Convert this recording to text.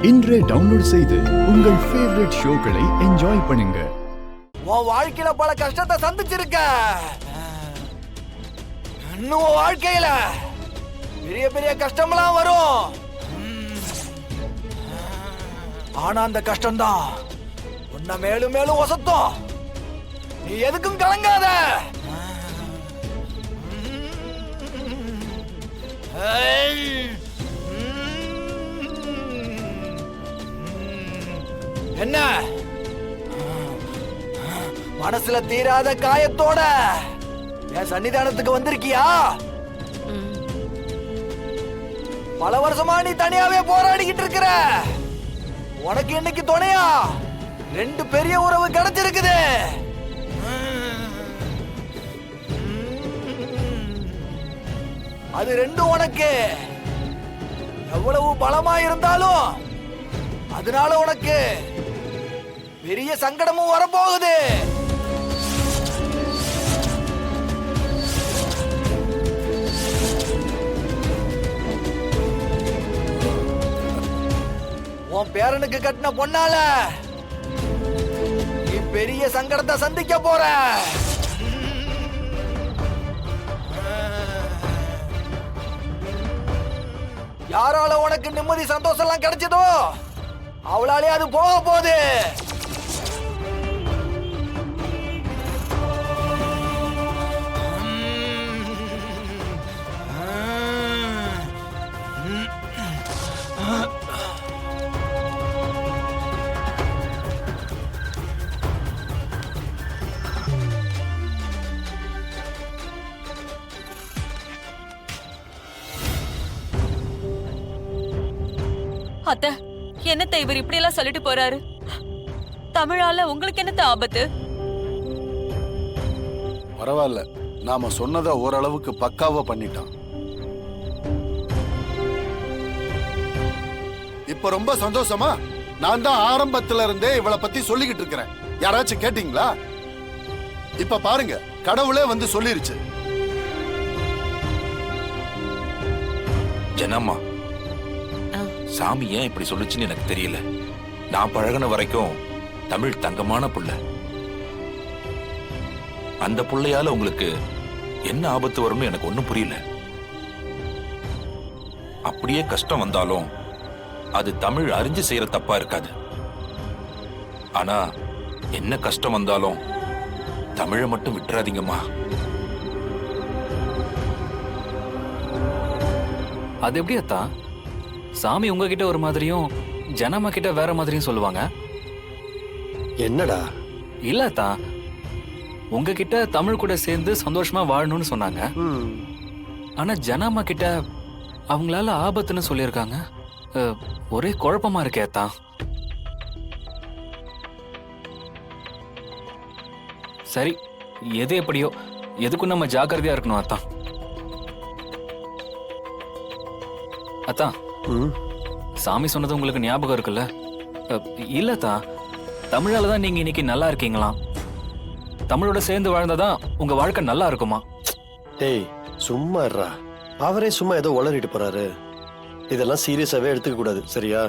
இன்றே டவுன்லோட் செய்து உங்கள் ஃபேவரட் ஷோக்களை என்ஜாய் பண்ணுங்க. உன் வாழ்க்கையில பல கஷ்டத்தை சந்திச்சிருக்க. இன்னும் உன் வாழ்க்கையில பெரிய பெரிய கஷ்டம்லாம் வரும். ஆனா அந்த கஷ்டம்தான் உன்னை மேலும் மேலும் ஒசத்தும். நீ எதுக்கும் கலங்காத. என்ன மனசுல தீராத காயத்தோட என் சன்னிதானத்துக்கு வந்திருக்கியா? பல வருஷமா நீ தனியாவே போராடிக்கிட்டு இருக்கிற. உனக்கு இன்னைக்கு துணையா ரெண்டு பெரிய உறவு கிடைச்சிருக்குது. அது ரெண்டும் உனக்கு எவ்வளவு பலமா இருந்தாலும் அதனால உனக்கு பெரிய சங்கடமும் வரப்போகுது. உன் பேரனுக்கு கட்டின பொண்ணால நீ பெரிய சங்கடத்தை சந்திக்க போற. யாரால உனக்கு நிம்மதி சந்தோஷம் எல்லாம் கிடைச்சதோ அவளாலே அது போக போகுது. அத்தை, என்னத்த இவர் இப்படி எல்லாம் சொல்லிட்டு போறாரு? தமிழால உங்களுக்கு என்னத்த ஆபத்து? பரவாயில்ல, நாம சொன்னதை ஓரளவுக்கு பக்காவா பண்ணிட்டான். இப்ப ரொம்ப சந்தோஷமா? நான் தான் ஆரம்பத்துல இருந்தே இவளை பத்தி சொல்லிக்கிட்டு இருக்கிறேன். யாராச்சும் கேட்டீங்களா? இப்ப பாருங்க, கடவுளே வந்து சொல்லிருச்சு. ஜனம்மா, சாமி ஏன் இப்படி சொல்லுச்சுன்னு எனக்கு தெரியல. நான் பழகின வரைக்கும் தமிழ் தங்கமான புள்ள. அந்த புள்ளையால உங்களுக்கு என்ன ஆபத்து வரும்னு எனக்கு ஒண்ணும் புரியல. அப்படியே கஷ்டம் வந்தாலும் அது தமிழ் அறிஞ்சு செய்யற தப்பா இருக்காது. ஆனா என்ன கஷ்டம் வந்தாலும் தமிழை மட்டும் விட்டுறாதீங்கம்மா. அது எப்படி அத்தா? சாமி உங்ககிட்ட ஒரு மாதிரியும் ஜனமா கிட்ட வேற மாதிரியும் சொல்லுவாங்க. என்னடா? இல்ல அத்தா, உங்ககிட்ட தமிழ் கூட சேர்ந்து சந்தோஷமா வாழணும்னு சொன்னாங்க. ஆனா ஜனமா கிட்ட அவங்களால ஆபத்துன்னு சொல்லியிருக்காங்க. ஒரே குழப்பமா இருக்கே அத்தா. சரி, எது எப்படியோ எதுக்கும் நம்ம ஜாக்கிரதையா இருக்கணும் அத்தா. அத்தா, சாமி சொன்னது உங்களுக்கு ஞாபகம் இருக்குல்ல? இல்லத்தா, தமிழால தான் நீங்க இன்னைக்கு நல்லா இருக்கீங்களாம். தமிழோட சேர்ந்து வாழ்ந்தாதான் உங்க வாழ்க்கை நல்லா இருக்குமா? டேய் சும்மா இருடா. அவரே சும்மா ஏதோ உளறிட்டு போறாரு. இதெல்லாம் சீரியஸாவே எடுத்துக்க கூடாது, சரியா?